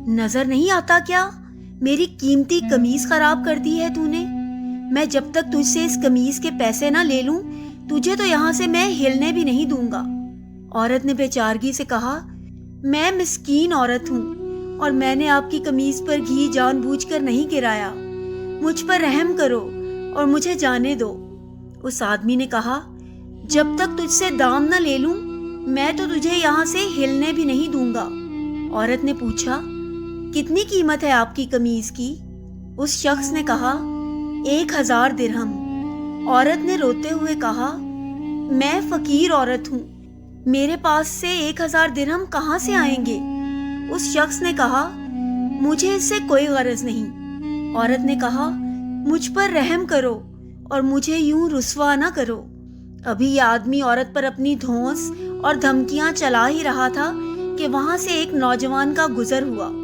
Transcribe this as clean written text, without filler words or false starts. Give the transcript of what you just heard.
نظر نہیں آتا کیا میری قیمتی قمیض خراب کر دی ہے تو نے؟ میں جب تک تجھ سے اس قمیض کے پیسے نہ لے لوں تجھے تو یہاں سے میں ہلنے بھی نہیں دوں گا۔ عورت نے بے چارگی سے کہا، میں مسکین عورت ہوں اور میں نے آپ کی قمیض پر گھی جان بوجھ کر نہیں گرایا، مجھ پر رحم کرو اور مجھے جانے دو۔ اس آدمی نے کہا، جب تک تجھ سے دام نہ لے لوں میں تو تجھے یہاں سے ہلنے بھی نہیں دوں گا۔ عورت نے پوچھا، کتنی قیمت ہے آپ کی قمیض کی؟ اس شخص نے کہا، 1000 درہم۔ عورت نے روتے ہوئے کہا، میں فقیر عورت ہوں، میرے پاس سے 1000 درہم کہاں سے آئیں گے؟ اس شخص نے کہا، مجھے اس سے کوئی غرض نہیں۔ عورت نے کہا، مجھ پر رحم کرو اور مجھے یوں رسوا نہ کرو۔ ابھی یہ آدمی عورت پر اپنی دھونس اور دھمکیاں چلا ہی رہا تھا کہ وہاں سے ایک نوجوان کا گزر ہوا۔